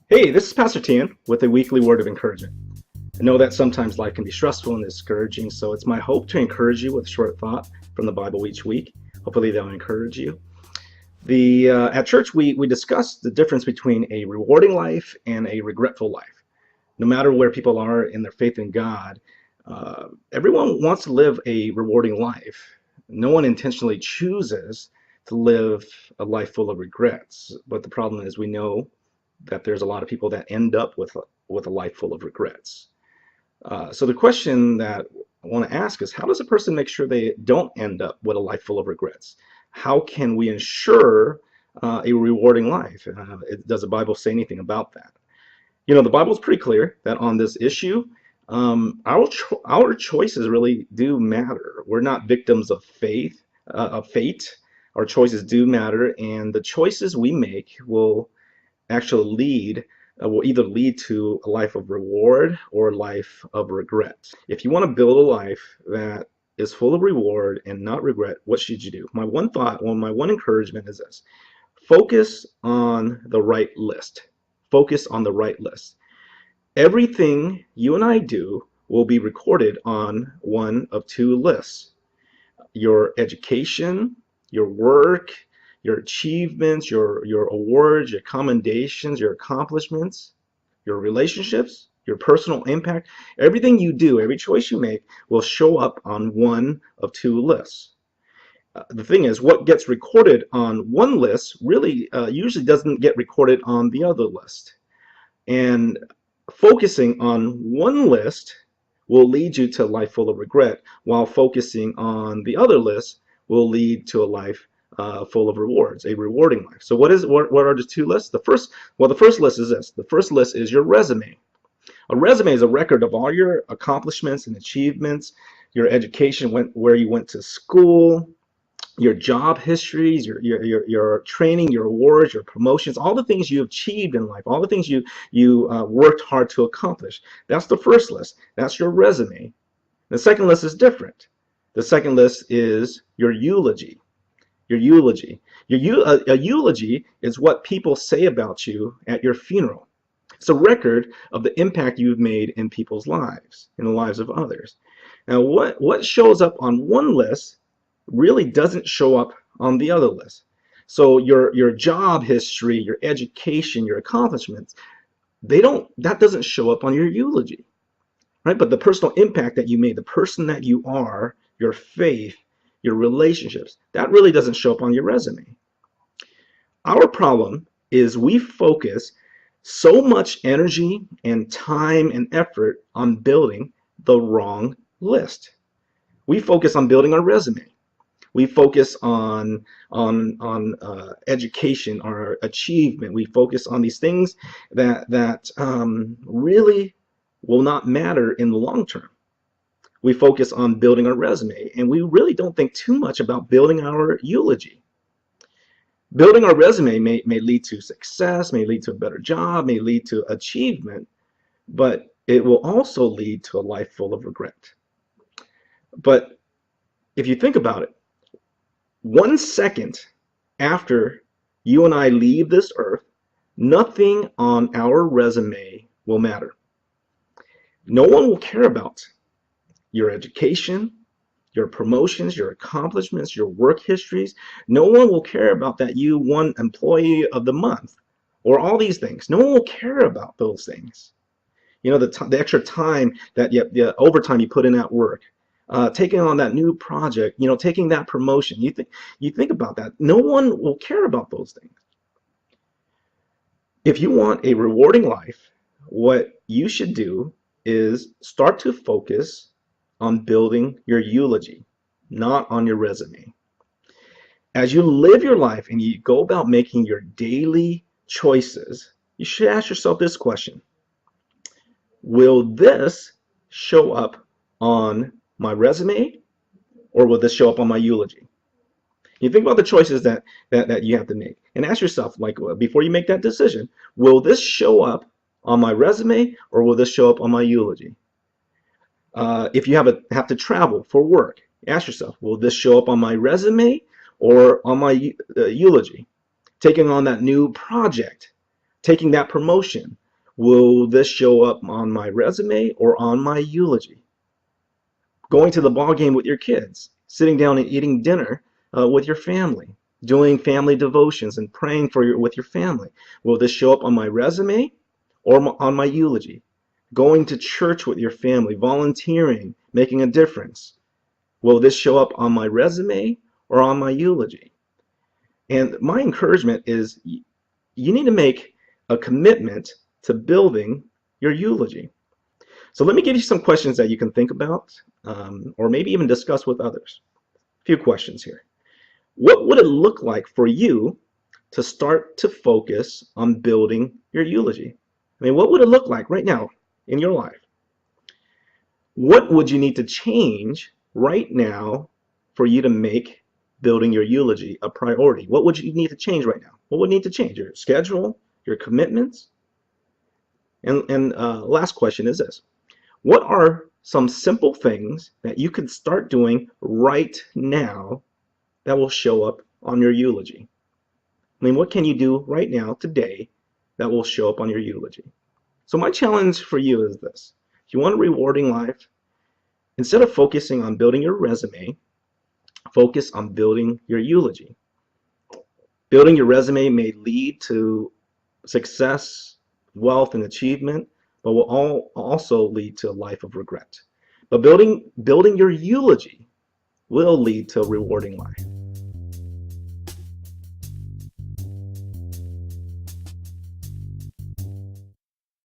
Hey, this is Pastor Thien with a weekly word of encouragement. I know that sometimes life can be stressful and discouraging, so it's my hope to encourage you with a short thought from the Bible each week. Hopefully, that'll encourage you. At church, we discuss the difference between a rewarding life and a regretful life. No matter where people are in their faith in God, everyone wants to live a rewarding life. No one intentionally chooses to live a life full of regrets. But the problem is, we know that there's a lot of people that end up with a life full of regrets. So the question that I want to ask is, how does a person make sure they don't end up with a life full of regrets? How can we ensure a rewarding life? Does the Bible say anything about that? You know, the Bible is pretty clear that on this issue, our choices really do matter. We're not victims of fate. Our choices do matter, and the choices we make will either lead to a life of reward or a life of regret. If you want to build a life that is full of reward and not regret, what should you do? My one encouragement is this: focus on the right list. Focus on the right list. Everything you and I do will be recorded on one of two lists: your education, your work, your achievements, your awards, your commendations, your accomplishments, your relationships, your personal impact. Everything you do, every choice you make will show up on one of two lists. The thing is, what gets recorded on one list really usually doesn't get recorded on the other list. And focusing on one list will lead you to a life full of regret, while focusing on the other list will lead to a life full of rewards, a rewarding life. So what are the two lists? The first list is this. The first list is your resume. A resume is a record of all your accomplishments and achievements, your education, where you went to school, your job histories, your training, your awards, your promotions, all the things you achieved in life, all the things you worked hard to accomplish. That's the first list. That's your resume. The second list is different. The second list is your eulogy. Your eulogy. A eulogy is what people say about you at your funeral. It's a record of the impact you've made in people's lives, in the lives of others. Now, what shows up on one list really doesn't show up on the other list. So your job history, your education, your accomplishments, that doesn't show up on your eulogy, right? But the personal impact that you made, the person that you are, your faith, your relationships, that really doesn't show up on your resume. Our problem is we focus so much energy and time and effort on building the wrong list. We focus on building our resume. We focus on education, our achievement. We focus on these things that really will not matter in the long term. We focus on building our resume, and we really don't think too much about building our eulogy. Building our resume may lead to success, may lead to a better job, may lead to achievement, but it will also lead to a life full of regret. But if you think about it, 1 second after you and I leave this earth, nothing on our resume will matter. No one will care about your education, your promotions, your accomplishments, your work histories. No one will care about that you won Employee of the Month or all these things. No one will care about those things. You know, the extra time the overtime you put in at work, taking on that new project, you know, taking that promotion. You think about that. No one will care about those things. If you want a rewarding life, what you should do is start to focus on building your eulogy, not on your resume. As you live your life and you go about making your daily choices, you should ask yourself this question: will this show up on my resume, or will this show up on my eulogy? You think about the choices that you have to make, and ask yourself, like, before you make that decision, will this show up on my resume, or will this show up on my eulogy? If you have to travel for work, ask yourself, will this show up on my resume or on my eulogy? Taking on that new project, Taking that promotion, will this show up on my resume or on my eulogy? Going to the ball game with your kids, sitting down and eating dinner with your family, doing family devotions and praying with your family. Will this show up on my resume or on my eulogy? Going to church with your family, volunteering, making a difference. Will this show up on my resume or on my eulogy? And my encouragement is you need to make a commitment to building your eulogy. So let me give you some questions that you can think about, or maybe even discuss with others. A few questions here. What would it look like for you to start to focus on building your eulogy? I mean, what would it look like right now in your life? What would you need to change right now for you to make building your eulogy a priority? What would you need to change right now? What would need to change? Your schedule, your commitments? And last question is this. What are some simple things that you could start doing right now that will show up on your eulogy? I mean, what can you do right now, today, that will show up on your eulogy? So my challenge for you is this. If you want a rewarding life, instead of focusing on building your resume, focus on building your eulogy. Building your resume may lead to success, wealth, and achievement, but will also lead to a life of regret. But building your eulogy will lead to a rewarding life.